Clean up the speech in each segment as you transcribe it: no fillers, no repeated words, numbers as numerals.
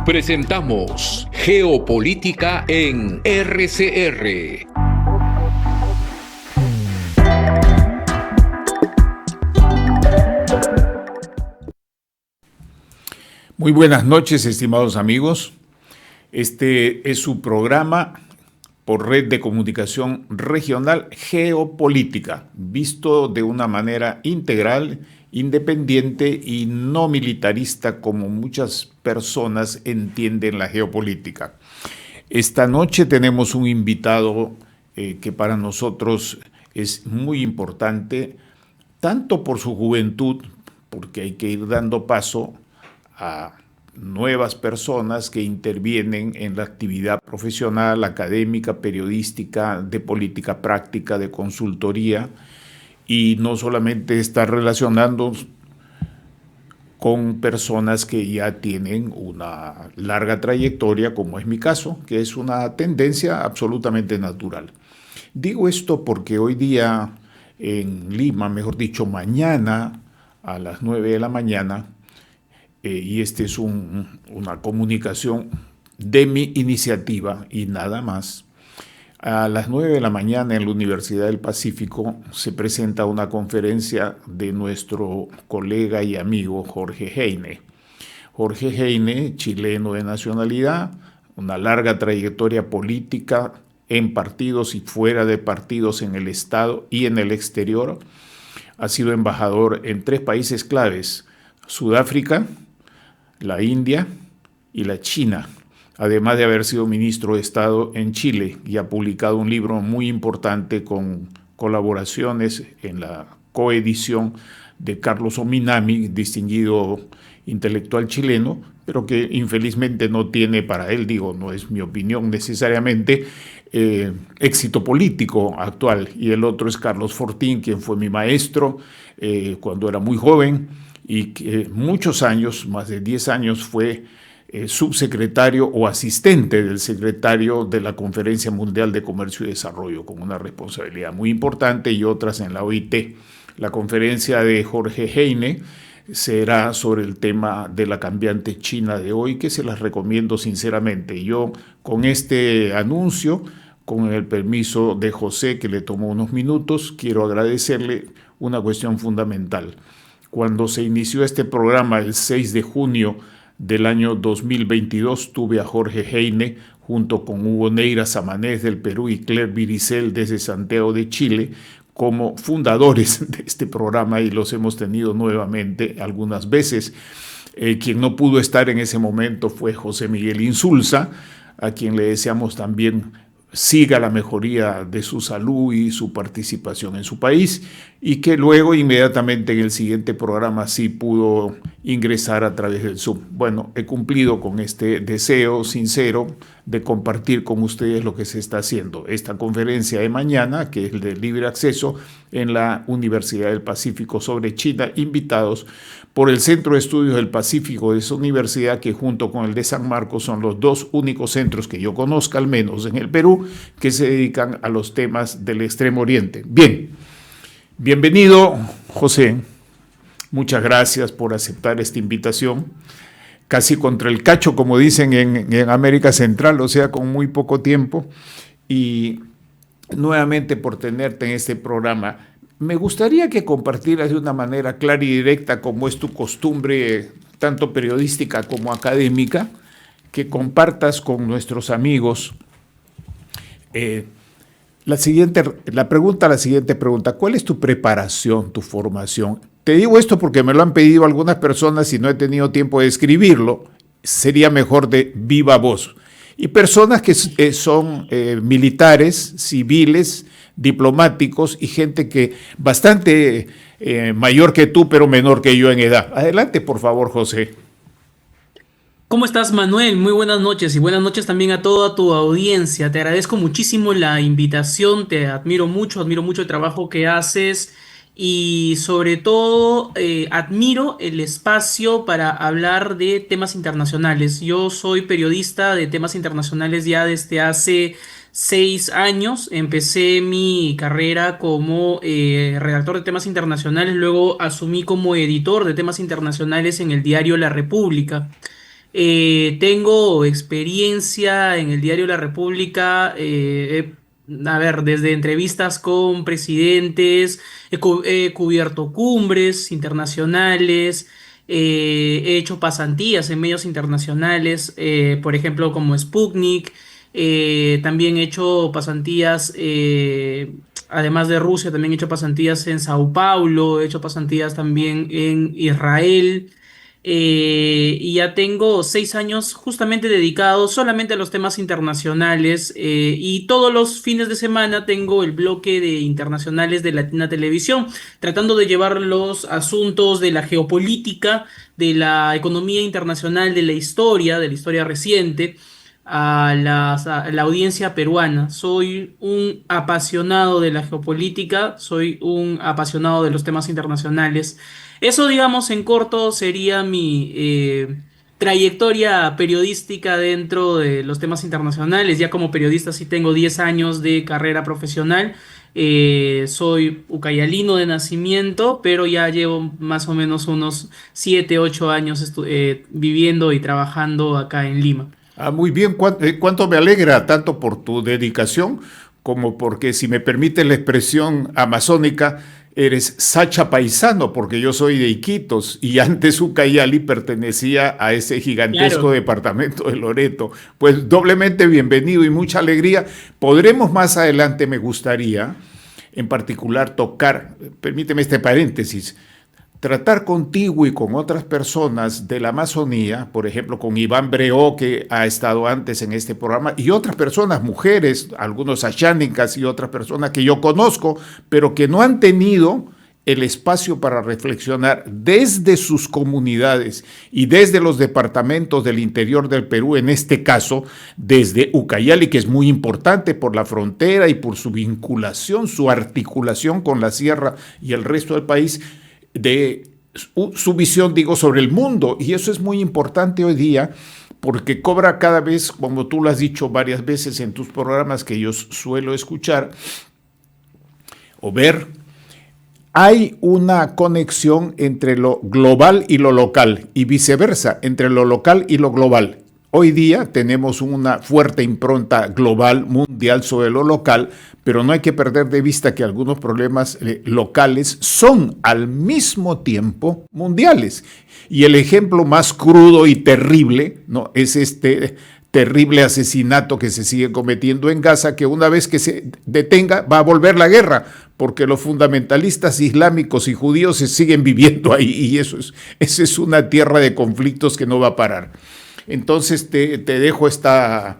Presentamos Geopolítica en RCR. Muy buenas noches, estimados amigos. Este es su programa por Red de Comunicación Regional Geopolítica, visto de una manera integral, independiente y no militarista como muchas personas entienden la geopolítica. Esta noche tenemos un invitado que para nosotros es muy importante, tanto por su juventud, porque hay que ir dando paso a nuevas personas que intervienen en la actividad profesional, académica, periodística, de política práctica, de consultoría, y no solamente estar relacionando con personas que ya tienen una larga trayectoria, como es mi caso, que es una tendencia absolutamente natural. Digo esto porque hoy día en Lima, mejor dicho, mañana a las 9 de la mañana, y este es una comunicación de mi iniciativa y nada más. A las 9 de la mañana en la Universidad del Pacífico se presenta una conferencia de nuestro colega y amigo Jorge Heine. Jorge Heine, chileno de nacionalidad, una larga trayectoria política en partidos y fuera de partidos en el Estado y en el exterior. Ha sido embajador en 3 países claves: Sudáfrica, la India y la China, además de haber sido ministro de Estado en Chile, y ha publicado un libro muy importante con colaboraciones en la coedición de Carlos Ominami, distinguido intelectual chileno, pero que infelizmente no tiene para él, digo, no es mi opinión necesariamente, éxito político actual. Y el otro es Carlos Fortín, quien fue mi maestro cuando era muy joven, y que muchos años, más de 10 años, fue subsecretario o asistente del secretario de la Conferencia Mundial de Comercio y Desarrollo, con una responsabilidad muy importante, y otras en la OIT. La conferencia de Jorge Heine será sobre el tema de la cambiante China de hoy, que se las recomiendo sinceramente. Yo, con este anuncio, con el permiso de José, que le tomó unos minutos, quiero agradecerle una cuestión fundamental. Cuando se inició este programa el 6 de junio del año 2022, tuve a Jorge Heine junto con Hugo Neira Samanés del Perú y Claire Viricel desde Santiago de Chile como fundadores de este programa, y los hemos tenido nuevamente algunas veces. Quien no pudo estar en ese momento fue José Miguel Insulza, a quien le deseamos también siga la mejoría de su salud y su participación en su país, y que luego inmediatamente en el siguiente programa sí pudo ingresar a través del Zoom. Bueno, he cumplido con este deseo sincero de compartir con ustedes lo que se está haciendo. Esta conferencia de mañana, que es de libre acceso en la Universidad del Pacífico sobre China, invitados por el Centro de Estudios del Pacífico de esa universidad, que junto con el de San Marcos son los 2 únicos centros que yo conozca, al menos en el Perú, que se dedican a los temas del Extremo Oriente. Bien, bienvenido, José. Muchas gracias por aceptar esta invitación, casi contra el cacho, como dicen en América Central, o sea, con muy poco tiempo, y nuevamente por tenerte en este programa. Me gustaría que compartieras de una manera clara y directa, como es tu costumbre, tanto periodística como académica, que compartas con nuestros amigos la siguiente pregunta: ¿cuál es tu preparación, tu formación? Te digo esto porque me lo han pedido algunas personas y no he tenido tiempo de escribirlo. Sería mejor de viva voz. Y personas que son militares, civiles, diplomáticos y gente que bastante mayor que tú, pero menor que yo en edad. Adelante, por favor, José. ¿Cómo estás, Manuel? Muy buenas noches, y buenas noches también a toda tu audiencia. Te agradezco muchísimo la invitación, te admiro mucho el trabajo que haces, y sobre todo admiro el espacio para hablar de temas internacionales. Yo soy periodista de temas internacionales ya desde hace 6 años. Empecé mi carrera como redactor de temas internacionales, luego asumí como editor de temas internacionales en el diario La República. Tengo experiencia en el diario La República, a ver, desde entrevistas con presidentes, he cubierto cumbres internacionales, he hecho pasantías en medios internacionales, por ejemplo, como Sputnik. También he hecho pasantías, además de Rusia, también he hecho pasantías en Sao Paulo, he hecho pasantías también en Israel. Y ya tengo 6 años justamente dedicados solamente a los temas internacionales, y todos los fines de semana tengo el bloque de internacionales de Latina Televisión, tratando de llevar los asuntos de la geopolítica, de la economía internacional, de la historia reciente, a la audiencia peruana. Soy un apasionado de la geopolítica, soy un apasionado de los temas internacionales. Eso, digamos, en corto sería mi trayectoria periodística dentro de los temas internacionales. Ya como periodista sí tengo 10 años de carrera profesional. Soy ucayalino de nacimiento, pero ya llevo más o menos unos 7 8 años viviendo y trabajando acá en Lima. Muy bien, cuánto me alegra tanto por tu dedicación como porque, si me permite la expresión amazónica, eres Sacha paisano, porque yo soy de Iquitos y antes Ucayali pertenecía a ese gigantesco Claro. departamento de Loreto. Pues doblemente bienvenido y mucha alegría. Podremos más adelante, me gustaría en particular tocar, permíteme este paréntesis, tratar contigo y con otras personas de la Amazonía, por ejemplo, con Iván Breó, que ha estado antes en este programa, y otras personas, mujeres, algunos achánicas y otras personas que yo conozco, pero que no han tenido el espacio para reflexionar desde sus comunidades y desde los departamentos del interior del Perú, en este caso desde Ucayali, que es muy importante por la frontera y por su vinculación, su articulación con la sierra y el resto del país, de su visión, digo, sobre el mundo. Y eso es muy importante hoy día porque cobra cada vez, como tú lo has dicho varias veces en tus programas que yo suelo escuchar o ver, hay una conexión entre lo global y lo local y viceversa, entre lo local y lo global. Hoy día tenemos una fuerte impronta global, mundial sobre lo local, pero no hay que perder de vista que algunos problemas locales son al mismo tiempo mundiales. Y el ejemplo más crudo y terrible, ¿no?, es este terrible asesinato que se sigue cometiendo en Gaza, que una vez que se detenga va a volver la guerra, porque los fundamentalistas islámicos y judíos se siguen viviendo ahí, y esa es una tierra de conflictos que no va a parar. Entonces te dejo esta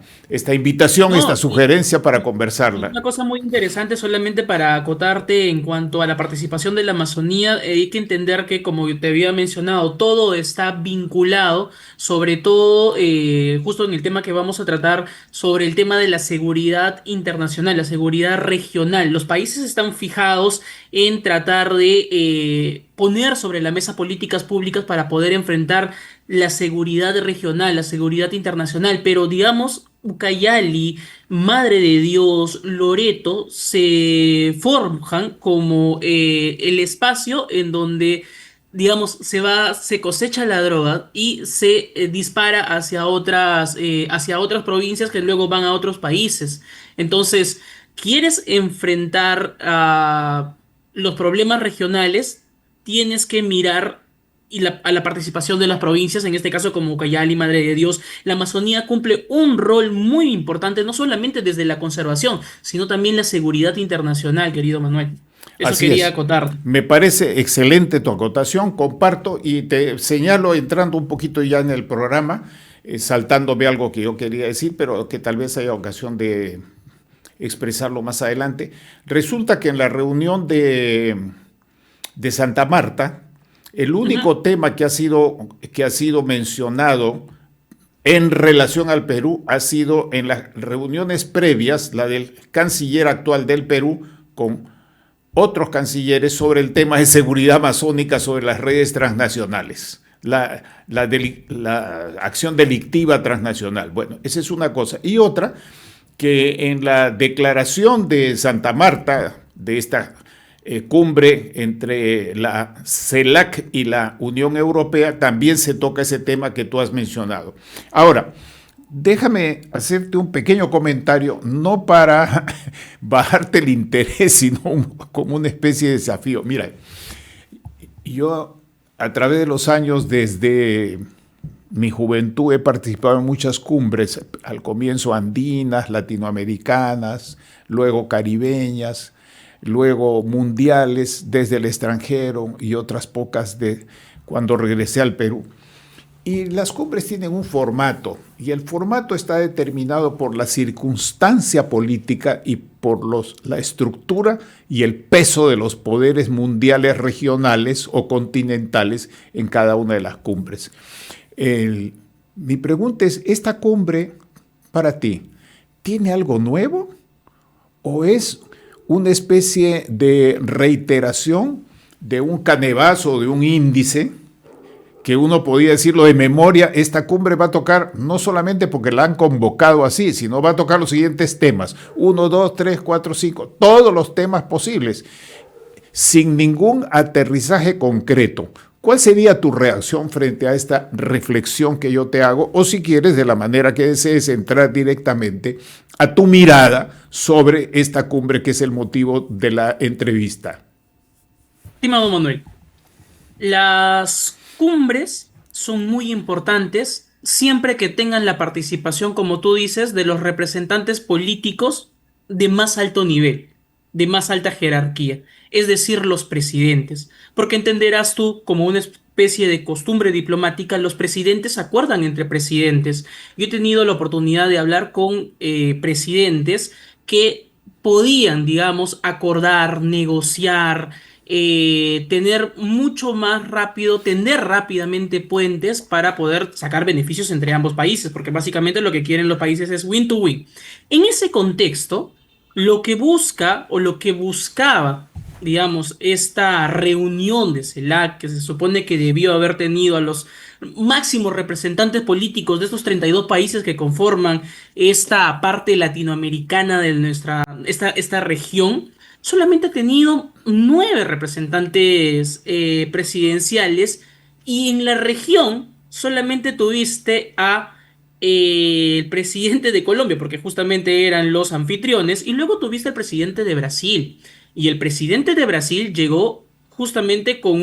invitación, esta No, sugerencia para conversarla. una cosa muy interesante, solamente para acotarte en cuanto a la participación de la Amazonía, hay que entender que, como te había mencionado, todo está vinculado, sobre todo justo en el tema que vamos a tratar, sobre el tema de la seguridad internacional, la seguridad regional. Los países están fijados en tratar de poner sobre la mesa políticas públicas para poder enfrentar la seguridad regional, la seguridad internacional, pero digamos, Ucayali, Madre de Dios, Loreto se forjan como el espacio en donde, digamos, se cosecha la droga y se dispara hacia otras provincias que luego van a otros países. Entonces, ¿quieres enfrentar a los problemas regionales? Tienes que mirar a la participación de las provincias, en este caso como Ucayali, Madre de Dios. La Amazonía cumple un rol muy importante, no solamente desde la conservación, sino también la seguridad internacional, querido Manuel. Eso Así quería es. acotar. Me parece excelente tu acotación, comparto y te señalo, entrando un poquito ya en el programa, saltándome algo que yo quería decir, pero que tal vez haya ocasión de expresarlo más adelante. Resulta que en la reunión de Santa Marta, el único tema que ha sido mencionado en relación al Perú ha sido en las reuniones previas, la del canciller actual del Perú con otros cancilleres, sobre el tema de seguridad amazónica, sobre las redes transnacionales, la acción delictiva transnacional. Bueno, esa es una cosa. Y otra, que en la declaración de Santa Marta, de esta cumbre entre la CELAC y la Unión Europea, también se toca ese tema que tú has mencionado. Ahora, déjame hacerte un pequeño comentario, no para bajarte el interés, sino como una especie de desafío. Mira, yo a través de los años, desde mi juventud, he participado en muchas cumbres, al comienzo andinas, latinoamericanas, luego caribeñas, luego mundiales desde el extranjero y otras pocas de cuando regresé al Perú. Y las cumbres tienen un formato, y el formato está determinado por la circunstancia política y por la estructura y el peso de los poderes mundiales, regionales o continentales en cada una de las cumbres. Mi pregunta es, ¿esta cumbre para ti tiene algo nuevo o es una especie de reiteración de un canevazo o de un índice que uno podía decirlo de memoria? Esta cumbre va a tocar, no solamente porque la han convocado así, sino va a tocar los siguientes temas: 1, 2, 3, 4, 5, todos los temas posibles, sin ningún aterrizaje concreto. ¿Cuál sería tu reacción frente a esta reflexión que yo te hago? O si quieres, de la manera que desees, entrar directamente a tu mirada sobre esta cumbre, que es el motivo de la entrevista. Estimado Manuel, las cumbres son muy importantes siempre que tengan la participación, como tú dices, de los representantes políticos de más alto nivel, de más alta jerarquía, es decir, los presidentes. Porque entenderás tú, como una especie de costumbre diplomática, los presidentes acuerdan entre presidentes. Yo he tenido la oportunidad de hablar con presidentes que podían, digamos, acordar, negociar, tener mucho más rápido, tender rápidamente puentes para poder sacar beneficios entre ambos países, porque básicamente lo que quieren los países es win to win. En ese contexto, lo que busca o lo que buscaba, digamos, esta reunión de CELAC, que se supone que debió haber tenido a los máximos representantes políticos de estos 32 países que conforman esta parte latinoamericana de esta región, solamente ha tenido 9 representantes presidenciales, y en la región solamente tuviste a el presidente de Colombia, porque justamente eran los anfitriones, y luego tuviste al presidente de Brasil. Y el presidente de Brasil llegó justamente con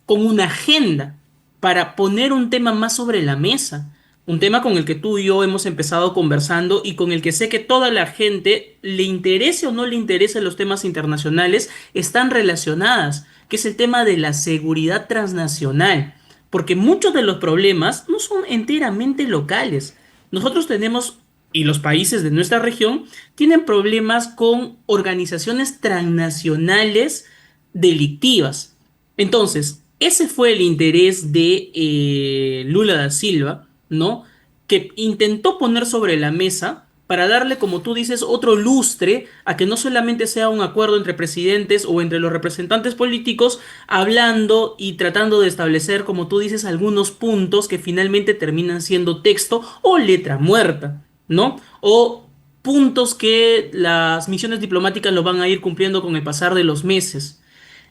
una agenda para poner un tema más sobre la mesa. Un tema con el que tú y yo hemos empezado conversando y con el que sé que toda la gente, le interese o no le interese los temas internacionales, están relacionadas, que es el tema de la seguridad transnacional. Porque muchos de los problemas no son enteramente locales. Nosotros tenemos, y los países de nuestra región, tienen problemas con organizaciones transnacionales delictivas. Entonces, ese fue el interés de Lula da Silva, ¿no? Que intentó poner sobre la mesa para darle, como tú dices, otro lustre a que no solamente sea un acuerdo entre presidentes o entre los representantes políticos hablando y tratando de establecer, como tú dices, algunos puntos que finalmente terminan siendo texto o letra muerta, ¿no? O puntos que las misiones diplomáticas lo van a ir cumpliendo con el pasar de los meses.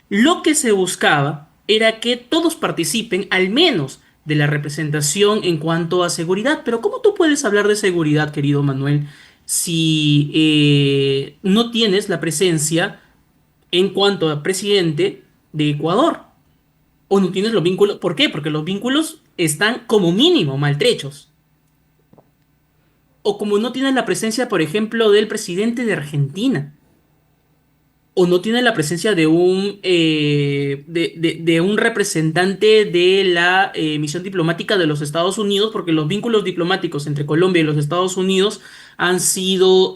Lo que se buscaba era que todos participen, al menos de la representación en cuanto a seguridad. Pero ¿cómo tú puedes hablar de seguridad, querido Manuel, si no tienes la presencia en cuanto a presidente de Ecuador? O no tienes los vínculos. ¿Por qué? Porque los vínculos están como mínimo maltrechos. O como no tienes la presencia, por ejemplo, del presidente de Argentina. O no tiene la presencia de un representante de la misión diplomática de los Estados Unidos, porque los vínculos diplomáticos entre Colombia y los Estados Unidos han sido,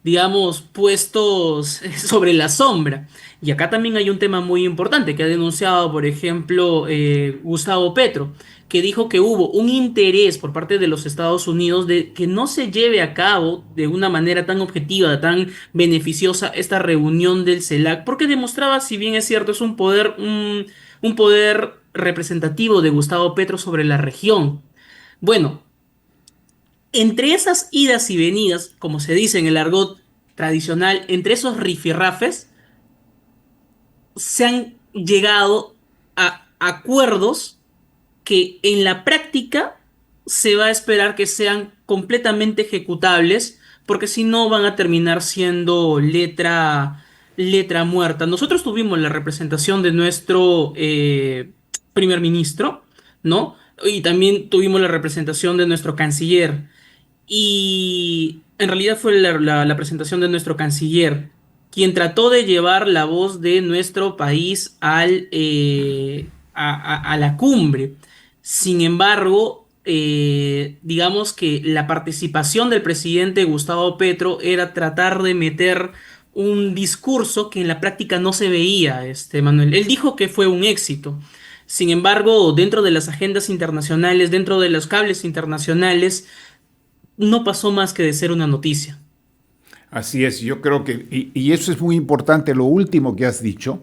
digamos, puestos sobre la sombra. Y acá también hay un tema muy importante que ha denunciado, por ejemplo, Gustavo Petro, que dijo que hubo un interés por parte de los Estados Unidos de que no se lleve a cabo de una manera tan objetiva, tan beneficiosa esta reunión del CELAC, porque demostraba, si bien es cierto, es un poder representativo de Gustavo Petro sobre la región. Bueno, entre esas idas y venidas, como se dice en el argot tradicional, entre esos rifirrafes, se han llegado a acuerdos que en la práctica se va a esperar que sean completamente ejecutables, porque si no van a terminar siendo letra muerta. Nosotros tuvimos la representación de nuestro primer ministro, ¿no? Y también tuvimos la representación de nuestro canciller. Y en realidad fue la presentación de nuestro canciller, quien trató de llevar la voz de nuestro país a la cumbre. Sin embargo, digamos que la participación del presidente Gustavo Petro era tratar de meter un discurso que en la práctica no se veía, Manuel. Él dijo que fue un éxito. Sin embargo, dentro de las agendas internacionales, dentro de los cables internacionales, no pasó más que de ser una noticia. Así es, yo creo que, y eso es muy importante, lo último que has dicho,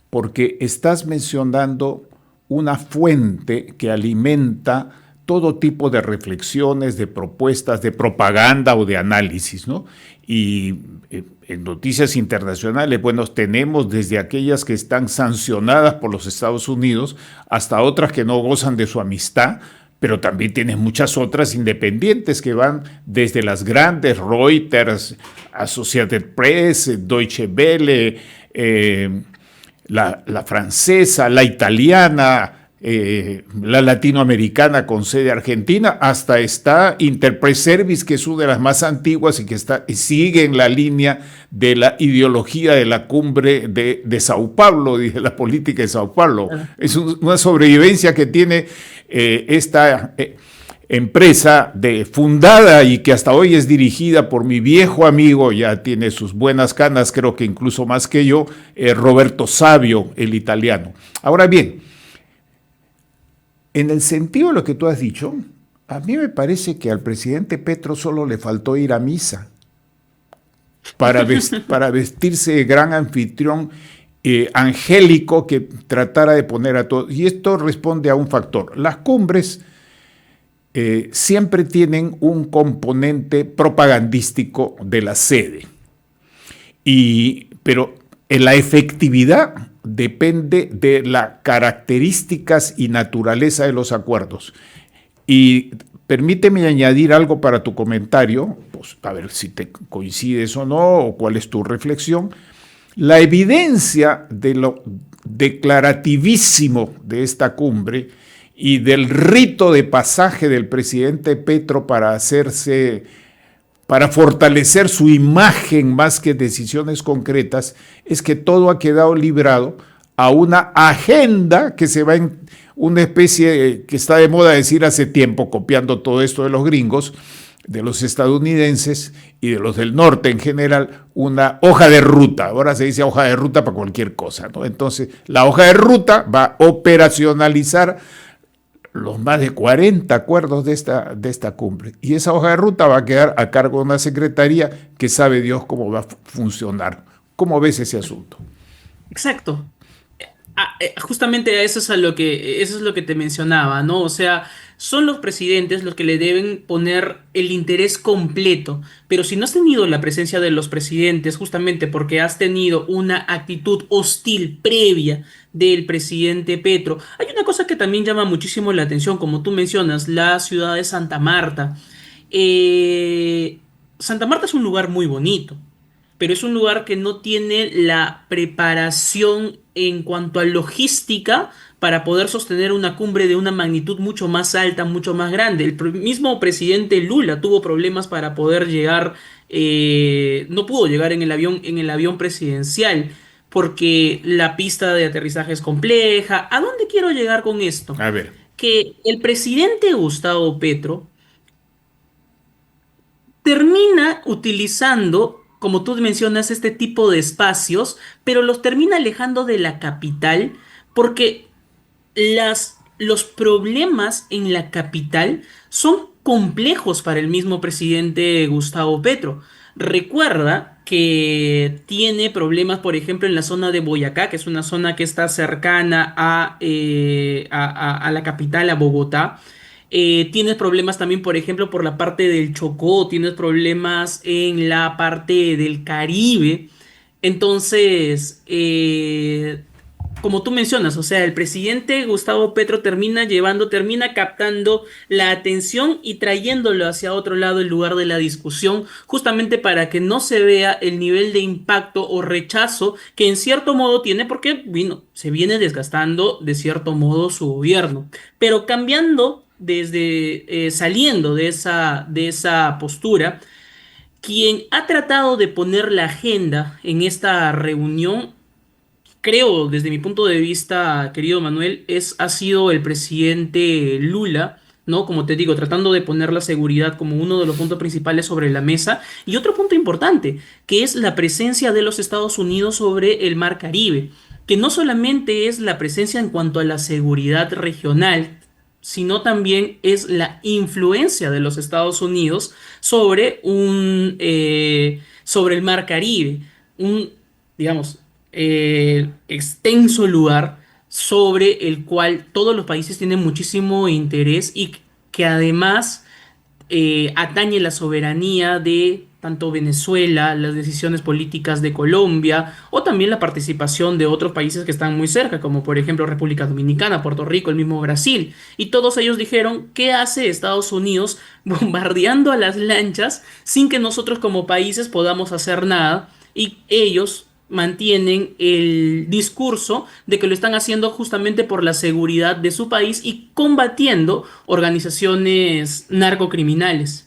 porque estás mencionando una fuente que alimenta todo tipo de reflexiones, de propuestas, de propaganda o de análisis, ¿no? Y en noticias internacionales, bueno, tenemos desde aquellas que están sancionadas por los Estados Unidos hasta otras que no gozan de su amistad, pero también tienes muchas otras independientes que van desde las grandes, Reuters, Associated Press, Deutsche Welle, la francesa, la italiana, la latinoamericana con sede argentina, hasta está Interpress Service, que es una de las más antiguas y que sigue en la línea de la ideología de la cumbre de Sao Paulo y de la política de Sao Paulo. Es una sobrevivencia que tiene esta empresa fundada y que hasta hoy es dirigida por mi viejo amigo, ya tiene sus buenas canas, creo que incluso más que yo, Roberto Savio, el italiano. Ahora bien, en el sentido de lo que tú has dicho, a mí me parece que al presidente Petro solo le faltó ir a misa para vestirse de gran anfitrión angélico que tratara de poner a todos. Y esto responde a un factor. Las cumbres siempre tienen un componente propagandístico de la sede, pero en la efectividad depende de las características y naturaleza de los acuerdos. Y permíteme añadir algo para tu comentario, pues, a ver si te coincides o no, o cuál es tu reflexión. La evidencia de lo declarativísimo de esta cumbre y del rito de pasaje del presidente Petro para fortalecer su imagen más que decisiones concretas, es que todo ha quedado librado a una agenda que se va en una especie que está de moda decir hace tiempo, copiando todo esto de los gringos, de los estadounidenses y de los del norte en general, una hoja de ruta. Ahora se dice hoja de ruta para cualquier cosa, ¿no? Entonces, la hoja de ruta va a operacionalizar los más de 40 acuerdos de esta cumbre. Y esa hoja de ruta va a quedar a cargo de una secretaría que sabe Dios cómo va a funcionar. ¿Cómo ves ese asunto? Exacto. Justamente eso es lo que te mencionaba, ¿no? O sea, son los presidentes los que le deben poner el interés completo, pero si no has tenido la presencia de los presidentes, justamente porque has tenido una actitud hostil previa del presidente Petro, hay una cosa que también llama muchísimo la atención, como tú mencionas, la ciudad de Santa Marta. Eh, Santa Marta es un lugar muy bonito, pero es un lugar que no tiene la preparación en cuanto a logística para poder sostener una cumbre de una magnitud mucho más alta, mucho más grande. Mismo presidente Lula tuvo problemas para poder llegar, no pudo llegar en el avión presidencial, porque la pista de aterrizaje es compleja. ¿A dónde quiero llegar con esto? A ver. Que el presidente Gustavo Petro termina utilizando, como tú mencionas, este tipo de espacios, pero los termina alejando de la capital porque los problemas en la capital son complejos para el mismo presidente Gustavo Petro. Recuerda que tiene problemas, por ejemplo, en la zona de Boyacá, que es una zona que está cercana a la capital, a Bogotá. Tienes problemas también, por ejemplo, por la parte del Chocó, tienes problemas en la parte del Caribe. Entonces, como tú mencionas, o sea, el presidente Gustavo Petro termina captando la atención y trayéndolo hacia otro lado en lugar de la discusión, justamente para que no se vea el nivel de impacto o rechazo que en cierto modo tiene, porque se viene desgastando de cierto modo su gobierno. Pero cambiando saliendo de esa postura, quien ha tratado de poner la agenda en esta reunión, creo, desde mi punto de vista, querido Manuel, ha sido el presidente Lula, ¿no? Como te digo, tratando de poner la seguridad como uno de los puntos principales sobre la mesa. Y otro punto importante, que es la presencia de los Estados Unidos sobre el Mar Caribe, que no solamente es la presencia en cuanto a la seguridad regional, sino también es la influencia de los Estados Unidos sobre el Mar Caribe, un, digamos, extenso lugar sobre el cual todos los países tienen muchísimo interés y que además atañe la soberanía de tanto Venezuela, las decisiones políticas de Colombia o también la participación de otros países que están muy cerca, como por ejemplo República Dominicana, Puerto Rico, el mismo Brasil. Y todos ellos dijeron, ¿qué hace Estados Unidos bombardeando a las lanchas sin que nosotros como países podamos hacer nada? Y ellos mantienen el discurso de que lo están haciendo justamente por la seguridad de su país y combatiendo organizaciones narcocriminales.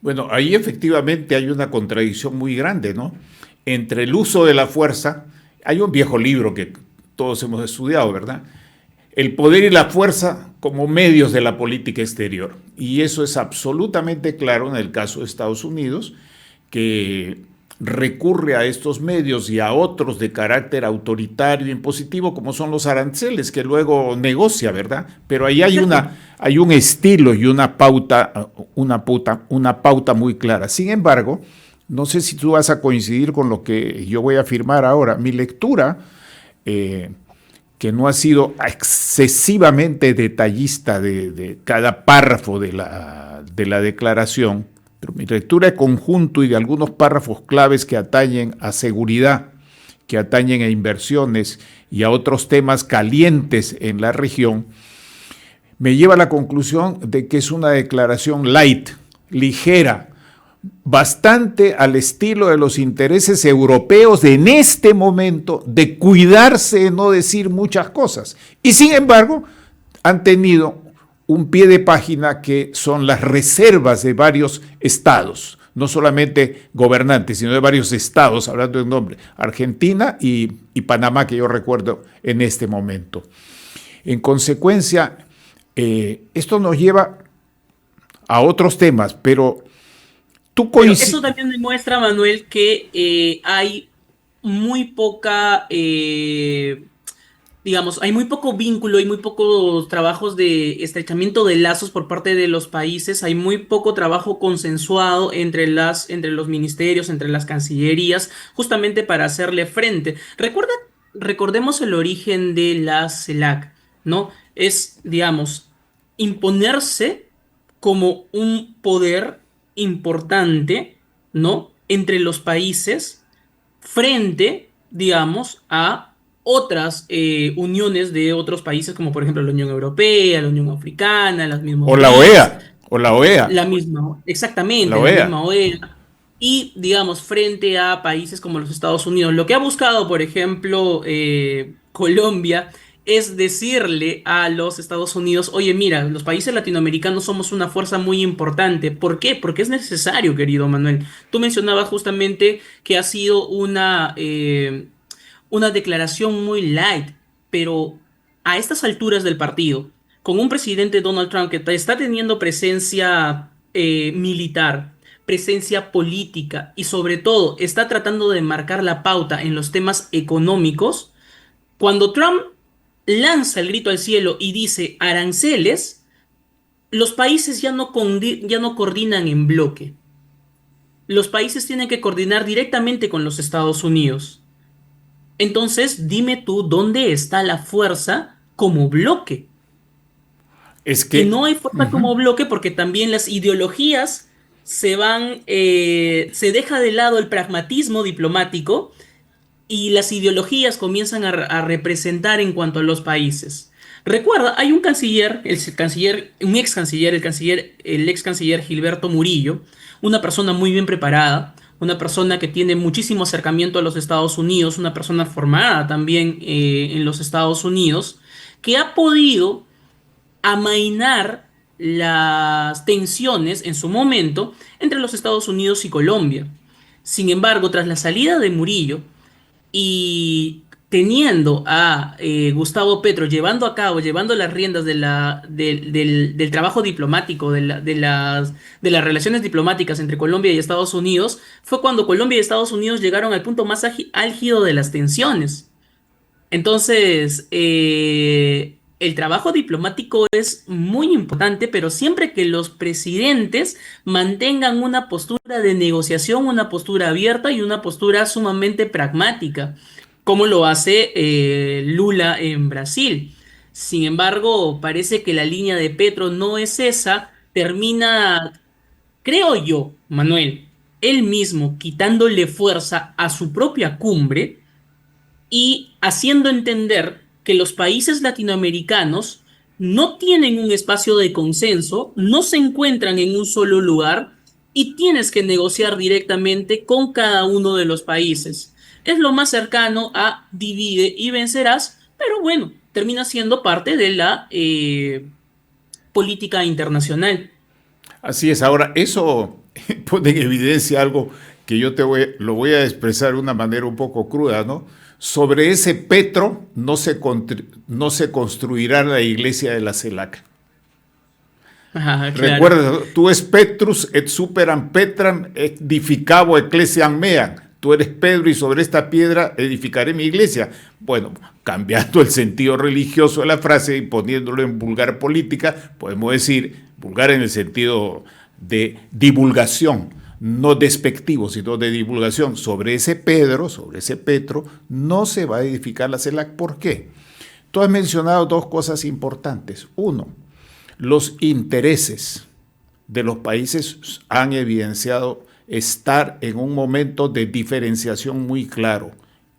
Bueno, ahí efectivamente hay una contradicción muy grande, ¿no? Entre el uso de la fuerza, hay un viejo libro que todos hemos estudiado, ¿verdad? El poder y la fuerza como medios de la política exterior. Y eso es absolutamente claro en el caso de Estados Unidos, que recurre a estos medios y a otros de carácter autoritario e impositivo, como son los aranceles, que luego negocia, ¿verdad? Pero ahí hay un estilo y una pauta muy clara. Sin embargo, no sé si tú vas a coincidir con lo que yo voy a afirmar ahora. Mi lectura, que no ha sido excesivamente detallista de cada párrafo de la declaración, pero mi lectura de conjunto y de algunos párrafos claves que atañen a seguridad, que atañen a inversiones y a otros temas calientes en la región, me lleva a la conclusión de que es una declaración light, ligera, bastante al estilo de los intereses europeos de en este momento de cuidarse de no decir muchas cosas. Y sin embargo, han tenido un pie de página que son las reservas de varios estados, no solamente gobernantes, sino de varios estados, hablando de nombre, Argentina y Panamá, que yo recuerdo en este momento. En consecuencia, esto nos lleva a otros temas, pero tú coincides. Eso también demuestra, Manuel, que hay muy poca, digamos, hay muy poco vínculo, hay muy pocos trabajos de estrechamiento de lazos por parte de los países, hay muy poco trabajo consensuado entre los ministerios, entre las cancillerías, justamente para hacerle frente. Recordemos el origen de la CELAC, ¿no? Es, digamos, imponerse como un poder importante, ¿no? Entre los países frente, digamos, a otras uniones de otros países, como por ejemplo la Unión Europea, la Unión Africana, las mismas O la BRICS, OEA, o la OEA. la misma, exactamente, La la OEA. misma OEA, y digamos, frente a países como los Estados Unidos. Lo que ha buscado, por ejemplo, Colombia, es decirle a los Estados Unidos, oye, mira, los países latinoamericanos somos una fuerza muy importante. ¿Por qué? Porque es necesario, querido Manuel. Tú mencionabas justamente que ha sido una declaración muy light, pero a estas alturas del partido, con un presidente Donald Trump que está teniendo presencia militar, presencia política y sobre todo está tratando de marcar la pauta en los temas económicos, cuando Trump lanza el grito al cielo y dice aranceles, los países ya no coordinan en bloque. Los países tienen que coordinar directamente con los Estados Unidos. Entonces, dime tú dónde está la fuerza como bloque. Es Y que no hay fuerza como bloque porque también las ideologías se deja de lado el pragmatismo diplomático y las ideologías comienzan a representar en cuanto a los países. Recuerda, hay un canciller, un ex canciller, el ex canciller Gilberto Murillo, una persona muy bien preparada, una persona que tiene muchísimo acercamiento a los Estados Unidos, una persona formada también en los Estados Unidos, que ha podido amainar las tensiones en su momento entre los Estados Unidos y Colombia. Sin embargo, tras la salida de Murillo, y teniendo a Gustavo Petro llevando las riendas del trabajo diplomático, de las relaciones diplomáticas entre Colombia y Estados Unidos, fue cuando Colombia y Estados Unidos llegaron al punto más álgido de las tensiones. Entonces, el trabajo diplomático es muy importante, pero siempre que los presidentes mantengan una postura de negociación, una postura abierta y una postura sumamente pragmática, como lo hace Lula en Brasil. Sin embargo, parece que la línea de Petro no es esa, termina, creo yo, Manuel, él mismo quitándole fuerza a su propia cumbre y haciendo entender que los países latinoamericanos no tienen un espacio de consenso, no se encuentran en un solo lugar y tienes que negociar directamente con cada uno de los países. Es lo más cercano a divide y vencerás, pero bueno, termina siendo parte de la política internacional. Así es, ahora eso pone en evidencia algo que lo voy a expresar de una manera un poco cruda, ¿no? Sobre ese Petro no se construirá la iglesia de la CELAC. Ajá, claro. Recuerda, tú es Petrus et superam Petram edificabo ecclesiam meam. Tú eres Pedro y sobre esta piedra edificaré mi iglesia. Bueno, cambiando el sentido religioso de la frase y poniéndolo en vulgar política, podemos decir vulgar en el sentido de divulgación, no despectivo, sino de divulgación. Sobre ese Petro, no se va a edificar la CELAC. ¿Por qué? Tú has mencionado dos cosas importantes. Uno, los intereses de los países han evidenciado estar en un momento de diferenciación muy claro.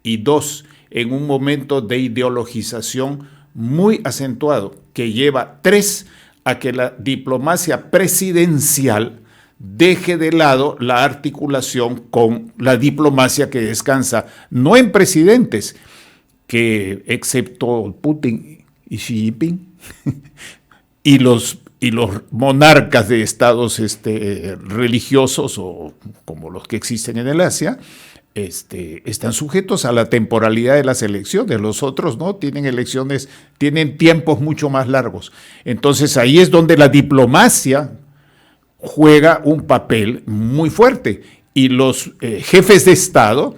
Y dos, en un momento de ideologización muy acentuado, que lleva tres, a que la diplomacia presidencial deje de lado la articulación con la diplomacia que descansa no en presidentes, que excepto Putin y Xi Jinping, y los monarcas de estados religiosos o como los que existen en el Asia, están sujetos a la temporalidad de las elecciones. Los otros no tienen elecciones, tienen tiempos mucho más largos. Entonces ahí es donde la diplomacia juega un papel muy fuerte y los jefes de Estado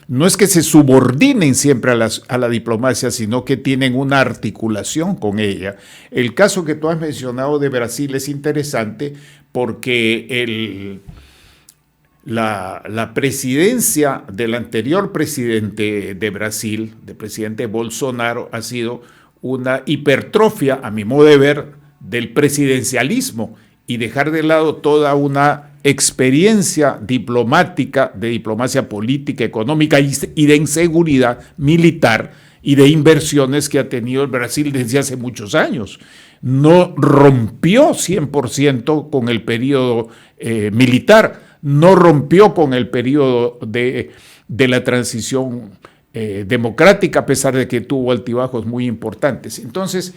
no es que se subordinen siempre a la diplomacia, sino que tienen una articulación con ella. El caso que tú has mencionado de Brasil es interesante porque la presidencia del anterior presidente de Brasil, del presidente Bolsonaro, ha sido una hipertrofia, a mi modo de ver, del presidencialismo y dejar de lado toda una experiencia diplomática, de diplomacia política, económica y de inseguridad militar y de inversiones que ha tenido el Brasil desde hace muchos años. No rompió 100% con el periodo militar, no rompió con el periodo de la transición democrática, a pesar de que tuvo altibajos muy importantes. Entonces,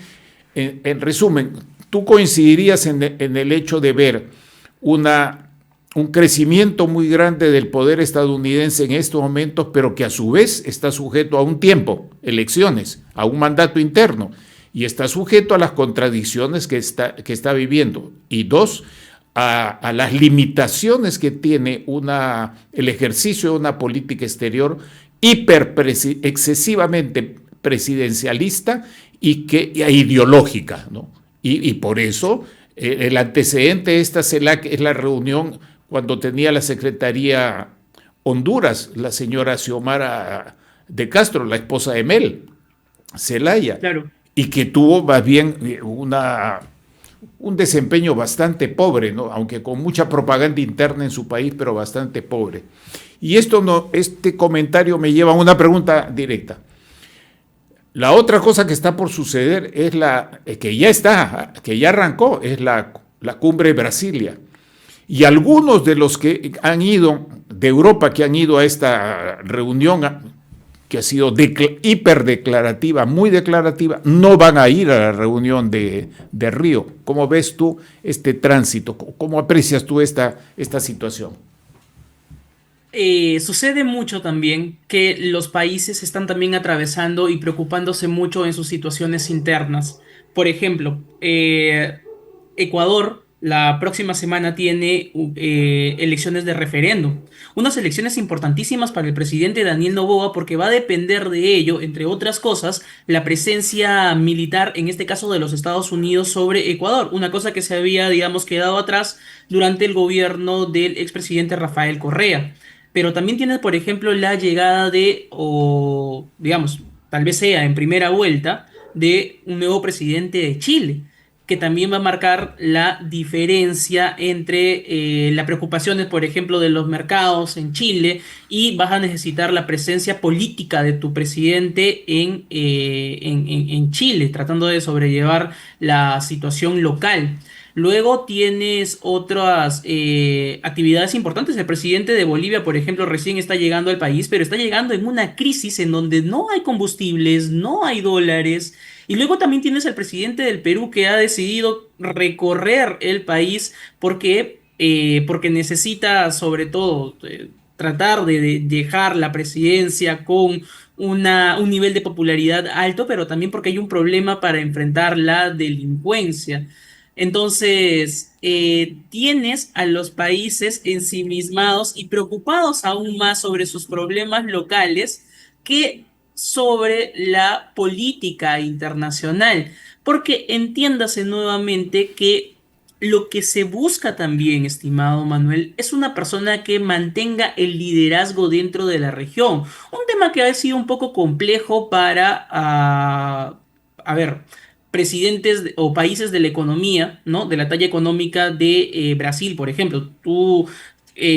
en resumen, tú coincidirías en el hecho de ver un crecimiento muy grande del poder estadounidense en estos momentos, pero que a su vez está sujeto a un tiempo, elecciones, a un mandato interno, y está sujeto a las contradicciones que está viviendo. Y dos, a las limitaciones que tiene el ejercicio de una política exterior excesivamente presidencialista y ideológica, ¿no? Y por eso el antecedente de esta CELAC es la reunión cuando tenía la Secretaría Honduras, la señora Xiomara de Castro, la esposa de Mel Zelaya, Claro. y que tuvo más bien un desempeño bastante pobre, ¿no? Aunque con mucha propaganda interna en su país, pero bastante pobre. Y este comentario me lleva a una pregunta directa. La otra cosa que está por suceder es que ya arrancó, es la cumbre de Brasilia. Y algunos de los que han ido, de Europa, que han ido a esta reunión, que ha sido hiperdeclarativa, muy declarativa, no van a ir a la reunión de Río. ¿Cómo ves tú este tránsito? ¿Cómo aprecias tú esta situación? Sucede mucho también que los países están también atravesando y preocupándose mucho en sus situaciones internas. Por ejemplo, Ecuador la próxima semana tiene elecciones de referéndum. Unas elecciones importantísimas para el presidente Daniel Noboa porque va a depender de ello, entre otras cosas, la presencia militar, en este caso de los Estados Unidos, sobre Ecuador. Una cosa que se había, digamos, quedado atrás durante el gobierno del expresidente Rafael Correa. Pero también tiene, por ejemplo, la llegada o digamos, tal vez sea en primera vuelta, de un nuevo presidente de Chile, que también va a marcar la diferencia entre las preocupaciones, por ejemplo, de los mercados en Chile y vas a necesitar la presencia política de tu presidente en Chile, tratando de sobrellevar la situación local. Luego tienes otras actividades importantes. El presidente de Bolivia, por ejemplo, recién está llegando al país, pero está llegando en una crisis en donde no hay combustibles, no hay dólares. Y luego también tienes al presidente del Perú que ha decidido recorrer el país porque necesita, sobre todo, tratar de dejar la presidencia con un nivel de popularidad alto, pero también porque hay un problema para enfrentar la delincuencia. Entonces, tienes a los países ensimismados y preocupados aún más sobre sus problemas locales que sobre la política internacional. Porque entiéndase nuevamente que lo que se busca también, estimado Manuel, es una persona que mantenga el liderazgo dentro de la región. Un tema que ha sido un poco complejo para, a ver, o países de la economía, ¿no? De la talla económica de Brasil, por ejemplo. Tú